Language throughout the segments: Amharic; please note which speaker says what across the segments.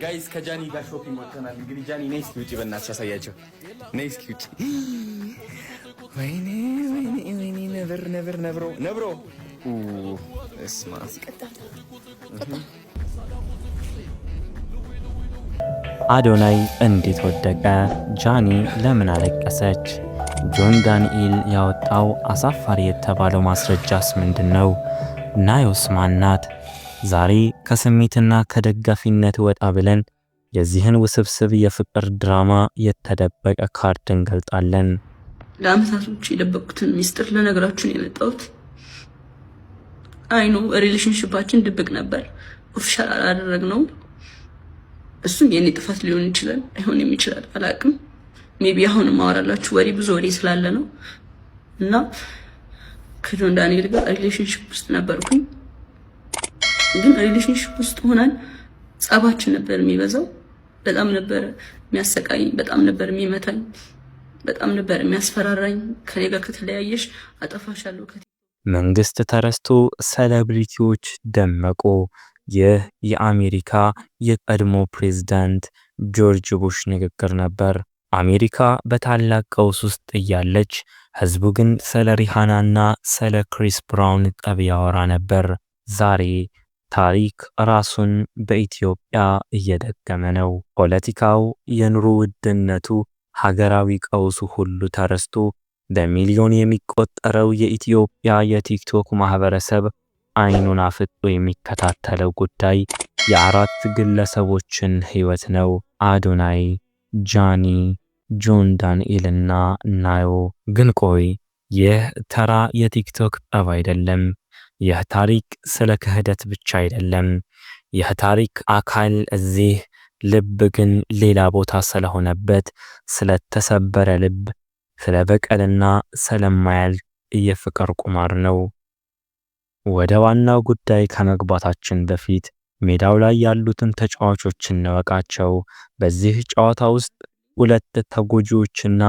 Speaker 1: ጋይስ ከጃኒ ጋር ሾፒንግ ወጥተናል። እንግዲህ ጃኒ ነይ እስኪ ውጪ፣ በእናትሽ ያሳያቸው። ነይ እስኪ ውጪ። ወይኔ ነብሮ እስማ
Speaker 2: አዶናይ እንዴት ወደቀ? ጃኒ ለምን አለቀሰች? ጆን ዳንኤል ያወጣው አሳፋሪ የተባለው ማስረጃስ ምንድነው? ናዮስ ማን ናት? ዛሬ ከስሜትና ከደጋፊነት ወጣ ብለን የዚህን ውስብስብ የፍቅር ድራማ የተደበቀ ካርድ እንገልጣለን።
Speaker 3: ለአመታቶች የደበቁትን ሚስጥር ለነገራችሁ ነው የመጣሁት። አይኑ ሪሌሽንሺፓችን ድብቅ ነበር፣ ኦፊሻል አላደረግነውም። እሱም የኔ ጥፋት ሊሆን ይችላል፣ አይሆንም ይችላል፣ አላቅም። ሜቢ አሁን ማወራላችሁ ወሬ ብዙ ወሬ ስላለ ነው። እና ከጆን ዳንኤል ጋር ሪሌሽንሺፕ ውስጥ ነበርኩኝ። ግን ሪሌሽንሺፕ ውስጥ ሆነን ጸባችን ነበር የሚበዛው። በጣም ነበር የሚያሰቃይኝ፣ በጣም ነበር የሚመታኝ፣ በጣም ነበር የሚያስፈራራኝ። ከኔ ጋር ከተለያየሽ አጠፋሻለሁ።
Speaker 2: መንግስት ተረስቶ ሴሌብሪቲዎች ደመቁ። ይህ የአሜሪካ የቀድሞ ፕሬዝዳንት ጆርጅ ቡሽ ንግግር ነበር። አሜሪካ በታላቅ ቀውስ ውስጥ እያለች ህዝቡ ግን ስለ ሪሃናና ስለ ክሪስ ብራውን ጠብ ያወራ ነበር። ዛሬ ታሪክ ራሱን በኢትዮጵያ እየደገመ ነው። ፖለቲካው፣ የኑሮ ውድነቱ፣ ሀገራዊ ቀውሱ ሁሉ ተረስቶ በሚሊዮን የሚቆጠረው የኢትዮጵያ የቲክቶክ ማህበረሰብ አይኑን አፍጦ የሚከታተለው ጉዳይ የአራት ግለሰቦችን ህይወት ነው። አዶናይ፣ ጃኒ፣ ጆን ዳንኤልና ናዮ። ግን ቆይ ይህ ተራ የቲክቶክ ጠብ አይደለም። ይህ ታሪክ ስለ ክህደት ብቻ አይደለም። ይህ ታሪክ አካል እዚህ ልብ ግን ሌላ ቦታ ስለሆነበት ስለተሰበረ ልብ፣ ስለ በቀልና ስለማያልቅ የፍቅር ቁማር ነው። ወደ ዋናው ጉዳይ ከመግባታችን በፊት ሜዳው ላይ ያሉትን ተጫዋቾች እንወቃቸው። በዚህ ጨዋታ ውስጥ ሁለት ተጎጂዎችና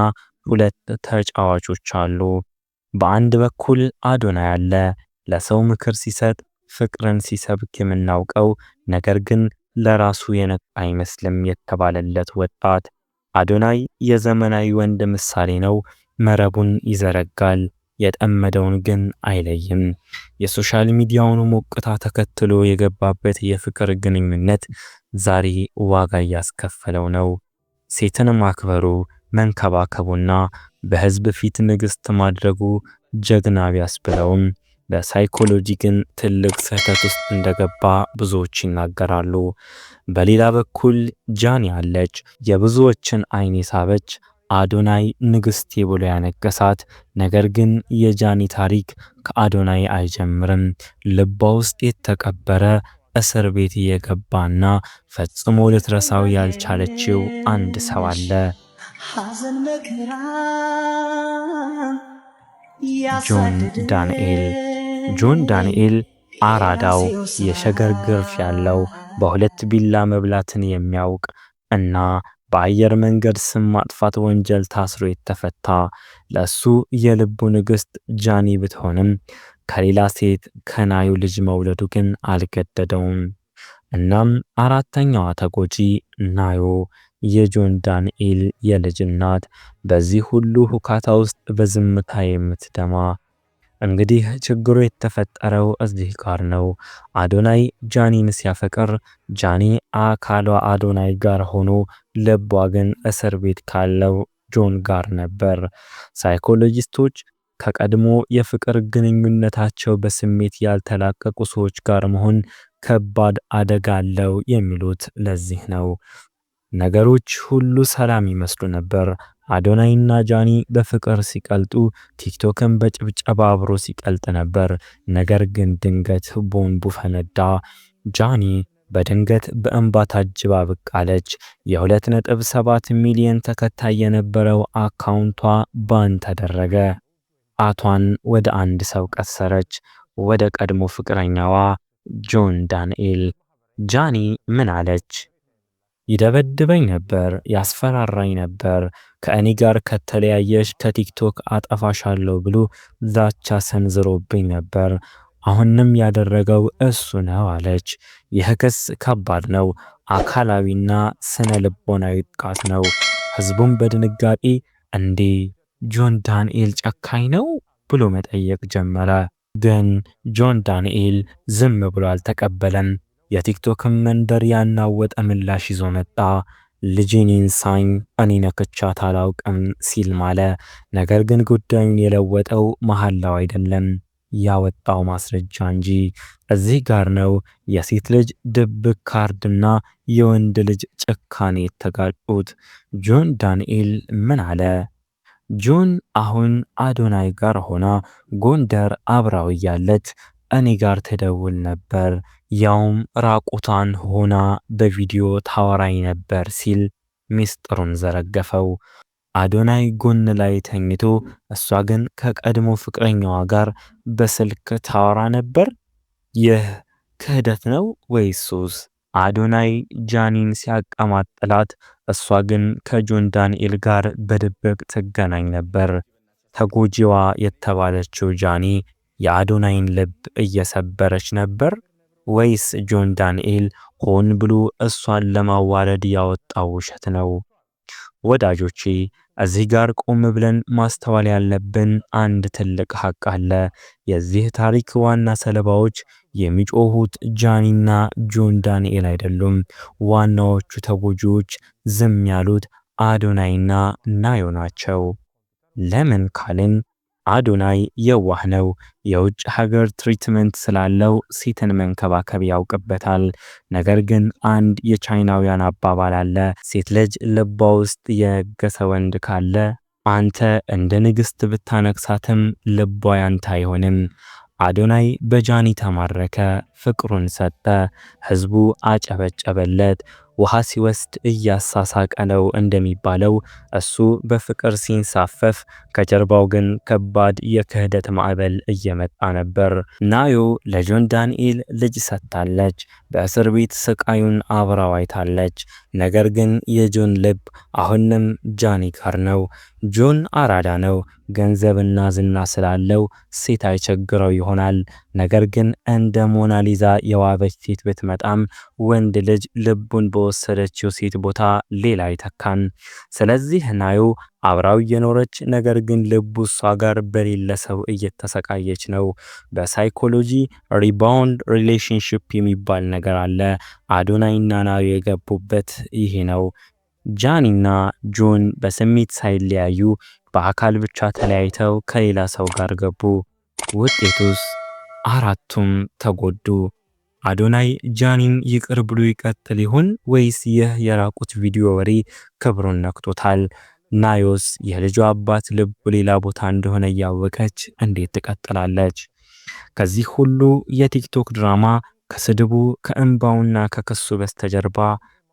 Speaker 2: ሁለት ተጫዋቾች አሉ። በአንድ በኩል አዶናይ አለ፣ ለሰው ምክር ሲሰጥ ፍቅርን ሲሰብክ የምናውቀው ነገር ግን ለራሱ የነቃ አይመስልም የተባለለት ወጣት። አዶናይ የዘመናዊ ወንድ ምሳሌ ነው። መረቡን ይዘረጋል፣ የጠመደውን ግን አይለይም። የሶሻል ሚዲያውን ሞቅታ ተከትሎ የገባበት የፍቅር ግንኙነት ዛሬ ዋጋ እያስከፈለው ነው። ሴትን ማክበሩ፣ መንከባከቡና በህዝብ ፊት ንግስት ማድረጉ ጀግና ቢያስብለውም በሳይኮሎጂ ግን ትልቅ ስህተት ውስጥ እንደገባ ብዙዎች ይናገራሉ። በሌላ በኩል ጃኒ አለች፣ የብዙዎችን አይን ሳበች፣ አዶናይ ንግስቴ ብሎ ያነገሳት። ነገር ግን የጃኒ ታሪክ ከአዶናይ አይጀምርም። ልቧ ውስጥ የተቀበረ እስር ቤት የገባና ፈጽሞ ልትረሳው ያልቻለችው አንድ ሰው አለ። ጆን ዳንኤል። ጆን ዳንኤል አራዳው፣ የሸገር ግርፍ ያለው፣ በሁለት ቢላ መብላትን የሚያውቅ እና በአየር መንገድ ስም ማጥፋት ወንጀል ታስሮ የተፈታ። ለሱ የልቡ ንግስት ጃኒ ብትሆንም ከሌላ ሴት ከናዩ ልጅ መውለዱ ግን አልገደደውም። እናም አራተኛዋ ተጎጂ ናዮ፣ የጆን ዳንኤል የልጅ እናት፣ በዚህ ሁሉ ሁካታ ውስጥ በዝምታ የምትደማ። እንግዲህ ችግሩ የተፈጠረው እዚህ ጋር ነው። አዶናይ ጃኒን ሲያፈቅር ጃኒ አካሏ አዶናይ ጋር ሆኖ ልቧ ግን እስር ቤት ካለው ጆን ጋር ነበር። ሳይኮሎጂስቶች ከቀድሞ የፍቅር ግንኙነታቸው በስሜት ያልተላቀቁ ሰዎች ጋር መሆን ከባድ አደጋ አለው የሚሉት ለዚህ ነው። ነገሮች ሁሉ ሰላም ይመስሉ ነበር። አዶናይና ጃኒ በፍቅር ሲቀልጡ፣ ቲክቶክን በጭብጨባ አብሮ ሲቀልጥ ነበር። ነገር ግን ድንገት ቦምቡ ፈነዳ። ጃኒ በድንገት በእንባ ታጅባ ብቅ አለች። የ2.7 ሚሊዮን ተከታይ የነበረው አካውንቷ ባን ተደረገ። አቷን ወደ አንድ ሰው ቀሰረች፣ ወደ ቀድሞ ፍቅረኛዋ ጆን ዳንኤል። ጃኒ ምን አለች? ይደበድበኝ ነበር፣ ያስፈራራኝ ነበር፣ ከእኔ ጋር ከተለያየሽ ከቲክቶክ አጠፋሻለሁ ብሎ ዛቻ ሰንዝሮብኝ ነበር። አሁንም ያደረገው እሱ ነው አለች። ይህ ክስ ከባድ ነው። አካላዊና ስነ ልቦናዊ ጥቃት ነው። ህዝቡም በድንጋጤ እንዴ ጆን ዳንኤል ጨካኝ ነው ብሎ መጠየቅ ጀመረ። ግን ጆን ዳንኤል ዝም ብሎ አልተቀበለም። የቲክቶክን መንደር ያናወጠ ምላሽ ይዞ መጣ። ልጄን ኢንሳኝ እኔ ነክቻት አላውቅም ሲል ማለ። ነገር ግን ጉዳዩን የለወጠው መሐላው አይደለም ያወጣው ማስረጃ እንጂ። እዚህ ጋር ነው የሴት ልጅ ድብቅ ካርድና የወንድ ልጅ ጭካኔ የተጋጩት። ጆን ዳንኤል ምን አለ? ጆን አሁን አዶናይ ጋር ሆና ጎንደር አብራው እያለች እኔ ጋር ትደውል ነበር፣ ያውም ራቁቷን ሆና በቪዲዮ ታወራኝ ነበር ሲል ሚስጥሩን ዘረገፈው። አዶናይ ጎን ላይ ተኝቶ እሷ ግን ከቀድሞ ፍቅረኛዋ ጋር በስልክ ታወራ ነበር። ይህ ክህደት ነው ወይስ ሱስ? አዶናይ ጃኒን ሲያቀማጥላት እሷ ግን ከጆን ዳንኤል ጋር በድብቅ ትገናኝ ነበር። ተጎጂዋ የተባለችው ጃኒ የአዶናይን ልብ እየሰበረች ነበር ወይስ ጆን ዳንኤል ሆን ብሎ እሷን ለማዋረድ ያወጣው ውሸት ነው? ወዳጆቼ እዚህ ጋር ቆም ብለን ማስተዋል ያለብን አንድ ትልቅ ሐቅ አለ። የዚህ ታሪክ ዋና ሰለባዎች የሚጮሁት ጃኒና ጆን ዳንኤል አይደሉም። ዋናዎቹ ተጎጂዎች ዝም ያሉት አዶናይና ናዮ ናቸው። ለምን ካልን አዶናይ የዋህ ነው። የውጭ ሀገር ትሪትመንት ስላለው ሴትን መንከባከብ ያውቅበታል። ነገር ግን አንድ የቻይናውያን አባባል አለ፣ ሴት ልጅ ልቧ ውስጥ የገሰ ወንድ ካለ አንተ እንደ ንግስት ብታነግሳትም ልቧ ያንተ አይሆንም። አዶናይ በጃኒ ተማረከ፣ ፍቅሩን ሰጠ፣ ህዝቡ አጨበጨበለት። ውሃ ሲወስድ እያሳሳቀ ነው እንደሚባለው እሱ በፍቅር ሲንሳፈፍ ከጀርባው ግን ከባድ የክህደት ማዕበል እየመጣ ነበር። ናዮ ለጆን ዳንኤል ልጅ ሰጥታለች። በእስር ቤት ስቃዩን አብራው አይታለች። ነገር ግን የጆን ልብ አሁንም ጃኒ ጋር ነው። ጆን አራዳ ነው። ገንዘብና ዝና ስላለው ሴት አይቸግረው ይሆናል። ነገር ግን እንደ ሞናሊዛ የዋበች ሴት ብትመጣም ወንድ ልጅ ልቡን በወሰደችው ሴት ቦታ ሌላ አይተካን። ስለዚህ ናዮ አብራው እየኖረች ነገር ግን ልቡ እሷ ጋር በሌለ ሰው እየተሰቃየች ነው። በሳይኮሎጂ ሪባውንድ ሪሌሽንሺፕ የሚባል ነገር አለ። አዶናይና ናዮ የገቡበት ይሄ ነው። ጃኒና ጆን በስሜት ሳይለያዩ በአካል ብቻ ተለያይተው ከሌላ ሰው ጋር ገቡ። ውጤቱስ አራቱም ተጎዱ። አዶናይ ጃኒን ይቅር ብሎ ይቀጥል ይሆን ወይስ ይህ የራቁት ቪዲዮ ወሬ ክብሩን ነክቶታል? ናዮስ የልጇ አባት ልብ ሌላ ቦታ እንደሆነ እያወቀች እንዴት ትቀጥላለች? ከዚህ ሁሉ የቲክቶክ ድራማ ከስድቡ ከእንባውና ከክሱ በስተጀርባ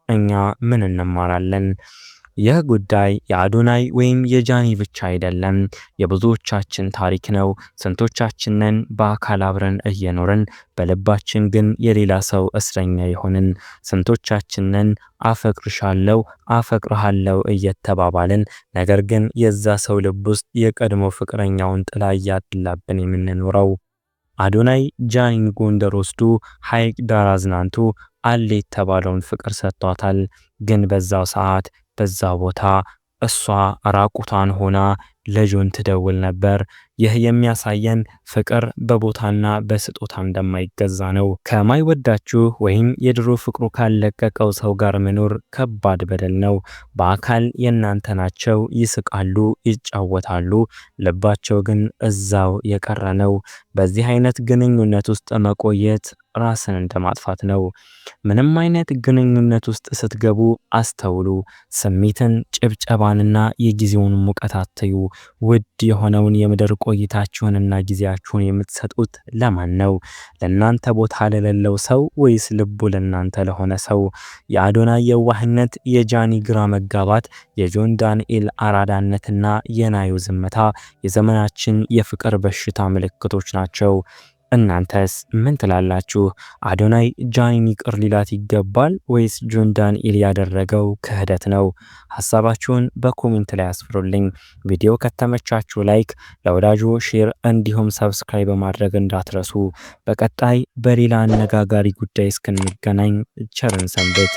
Speaker 2: እኛ ምን እንማራለን? ይህ ጉዳይ የአዶናይ ወይም የጃኒ ብቻ አይደለም፣ የብዙዎቻችን ታሪክ ነው። ስንቶቻችንን በአካል አብረን እየኖርን በልባችን ግን የሌላ ሰው እስረኛ የሆንን? ስንቶቻችንን አፈቅርሻለሁ አፈቅርሃለሁ እየተባባልን ነገር ግን የዛ ሰው ልብ ውስጥ የቀድሞ ፍቅረኛውን ጥላ እያጥላብን የምንኖረው? አዶናይ ጃኒን ጎንደር ወስዶ ሐይቅ ዳር አዝናንቶ አለ የተባለውን ፍቅር ሰጥቷታል። ግን በዛው ሰዓት በዛው ቦታ እሷ ራቁቷን ሆና ለጆን ትደውል ነበር። ይህ የሚያሳየን ፍቅር በቦታና በስጦታ እንደማይገዛ ነው። ከማይወዳችሁ ወይም የድሮ ፍቅሩ ካለቀቀው ሰው ጋር መኖር ከባድ በደል ነው። በአካል የእናንተ ናቸው፣ ይስቃሉ፣ ይጫወታሉ፣ ልባቸው ግን እዛው የቀረ ነው። በዚህ አይነት ግንኙነት ውስጥ መቆየት ራስን እንደማጥፋት ነው። ምንም አይነት ግንኙነት ውስጥ ስትገቡ አስተውሉ። ስሜትን፣ ጭብጨባንና የጊዜውን ሙቀት አትዩ። ውድ የሆነውን የምድር ቆይታችሁንና ጊዜያችሁን የምትሰጡት ለማን ነው? ለእናንተ ቦታ ለሌለው ሰው ወይስ ልቡ ለእናንተ ለሆነ ሰው? የአዶናይ የዋህነት፣ የጃኒ ግራ መጋባት፣ የጆን ዳንኤል አራዳነትና የናዮ ዝምታ የዘመናችን የፍቅር በሽታ ምልክቶች ናቸው። እናንተስ ምን ትላላችሁ? አዶናይ ጃኒን ይቅር ሊላት ይገባል ወይስ ጆን ዳንኤል ያደረገው ክህደት ነው? ሐሳባችሁን በኮሜንት ላይ አስፍሩልኝ። ቪዲዮ ከተመቻችሁ ላይክ፣ ለወዳጆ ሼር እንዲሁም ሰብስክራይብ በማድረግ እንዳትረሱ። በቀጣይ በሌላ አነጋጋሪ ጉዳይ እስክንገናኝ ቸርን ሰንብት።